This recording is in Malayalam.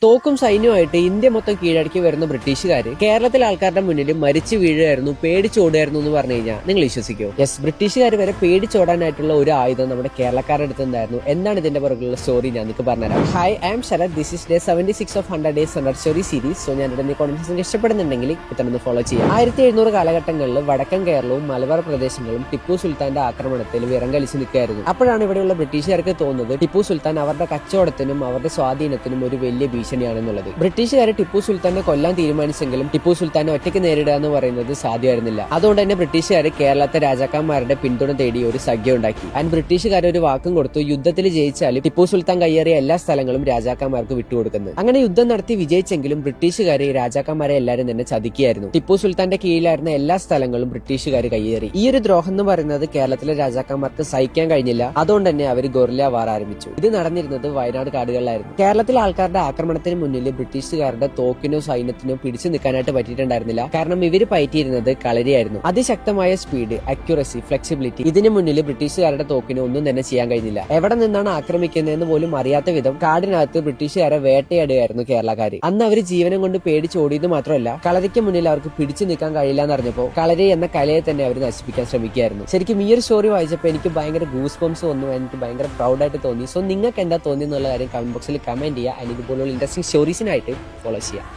തോക്കും സൈന്യമായിട്ട് ഇന്ത്യ മൊത്തം കീഴടക്കി വരുന്ന ബ്രിട്ടീഷുകാര് കേരളത്തിലെ ആൾക്കാരുടെ മുന്നിൽ മരിച്ചു വീഴുകയായിരുന്നു, പേടിച്ചോടുകയായിരുന്നു എന്ന് പറഞ്ഞു കഴിഞ്ഞാൽ നിങ്ങൾ വിശ്വസിക്കുമോ? യെസ്, ബ്രിട്ടീഷുകാർ വരെ പേടിച്ചോടാനായിട്ടുള്ള ഒരു ആയുധം നമ്മുടെ കേരളക്കാരുടെ അടുത്ത് ഉണ്ടായിരുന്നു. എന്താണ് ഇതിന്റെ പുറകുള്ള സ്റ്റോറി ഞാൻ നിങ്ങൾക്ക് പറഞ്ഞുതരാം. Hi, I am Sharath. This is day 76 of 100 Days Under Story series. So ഞാൻ ഇവിടെ കോൺഫറൻസ് ഇഷ്ടപ്പെടുന്നുണ്ടെങ്കിൽ ഇത്തരം ഫോളോ ചെയ്യാം. 1700 കാലഘട്ടങ്ങളിൽ വടക്കൻ കേരളവും മലബാർ പ്രദേശങ്ങളും ടിപ്പു സുൽത്താന്റെ ആക്രമണത്തിൽ വിറങ്ങലിച്ച് നിൽക്കുകയായിരുന്നു. അപ്പോഴാണ് ഇവിടെയുള്ള ബ്രിട്ടീഷുകാർക്ക് തോന്നുന്നത് ടിപ്പു സുൽത്താൻ അവരുടെ കച്ചവടത്തിനും അവരുടെ സ്വാധീനത്തിനും ഒരു വലിയ ഭീഷണിയാണെന്നുള്ളത്. ബ്രിട്ടീഷുകാരെ ടിപ്പു സുൽത്താനെ കൊല്ലാൻ തീരുമാനിച്ചെങ്കിലും ടിപ്പു സുൽത്താനെ ഒറ്റയ്ക്ക് നേരിടുക എന്ന് പറയുന്നത് സാധ്യമായിരുന്നില്ല. അതുകൊണ്ട് തന്നെ ബ്രിട്ടീഷുകാർ കേരളത്തെ രാജാക്കന്മാരുടെ പിന്തുണ തേടി ഒരു സഖ്യം ഉണ്ടാക്കി. ആൻഡ് ബ്രിട്ടീഷുകാർ ഒരു വാക്കും കൊടുത്തു, യുദ്ധത്തിൽ ജയിച്ചാലും ടിപ്പു സുൽത്താൻ കയ്യേറിയ എല്ലാ സ്ഥലങ്ങളും രാജാക്കന്മാർക്ക് വിട്ടുകൊടുക്കുന്നത്. അങ്ങനെ യുദ്ധം നടത്തി വിജയിച്ചെങ്കിലും ബ്രിട്ടീഷുകാർ ഈ രാജാക്കന്മാരെ എല്ലാവരും തന്നെ ചതിക്കുകയായിരുന്നു. ടിപ്പു സുൽത്താന്റെ കീഴിലായിരുന്ന എല്ലാ സ്ഥലങ്ങളും ബ്രിട്ടീഷുകാർ കയ്യേറി. ഈ ഒരു ദ്രോഹം എന്ന് പറയുന്നത് കേരളത്തിലെ രാജാക്കന്മാർക്ക് സഹിക്കാൻ കഴിഞ്ഞില്ല. അതുകൊണ്ട് തന്നെ അവർ ഗൊറില്ല വാർ ആരംഭിച്ചു. ഇത് നടന്നിരുന്നത് വയനാട് കാടുകളിലായിരുന്നു. കേരളത്തിലെ ആൾക്കാരുടെ ആക്രമണത്തിന് മുന്നിൽ ബ്രിട്ടീഷുകാരുടെ തോക്കിനോ സൈന്യത്തിനോ പിടിച്ചു നിൽക്കാനായിട്ട് പറ്റിയിട്ടുണ്ടായിരുന്നില്ല. കാരണം ഇവർ പയറ്റിയിരുന്നത് കളരിയായിരുന്നു. അതിശക്തമായ സ്പീഡ്, അക്യുറസി, ഫ്ലെക്സിബിലിറ്റി, ഇതിനു മുന്നിൽ ബ്രിട്ടീഷുകാരുടെ തോക്കിന് ഒന്നും തന്നെ ചെയ്യാൻ കഴിഞ്ഞില്ല. എവിടെ നിന്നാണ് ആക്രമിക്കുന്നതെന്ന് പോലും അറിയാത്ത വിധം കാടിനകത്ത് ബ്രിട്ടീഷുകാരെ വേട്ടയാടുകയായിരുന്നു കേരളക്കാർ. അന്ന് അവർ ജീവനം കൊണ്ട് പേടിച്ചോടിയത് മാത്രമല്ല, കളരിക്ക് മുന്നിൽ അവർക്ക് പിടിച്ചു നിൽക്കാൻ കഴിയില്ല എന്ന് അറിഞ്ഞപ്പോൾ കളരി എന്ന കലയെ തന്നെ അവർ നശിപ്പിക്കാൻ ശ്രമിക്കുകയായിരുന്നു. ശരിക്കും ഈ ഒരു സ്റ്റോറി വായിച്ചപ്പോൾ എനിക്ക് ഭയങ്കര ഗൂസ് ബംസ് വന്നു. എനിക്ക് ഭയങ്കര പ്രൗഡായിട്ട് തോന്നി. സോ നിങ്ങൾക്ക് എന്താ തോന്നി എന്നുള്ള കാര്യം കമന്റ് ബോക്സിൽ കമന്റ് ചെയ്യുക. ഇതുപോലുള്ള ഇൻട്രസ്റ്റിംഗ് സ്റ്റോറീസിനായിട്ട് ഫോളോ ചെയ്യാം.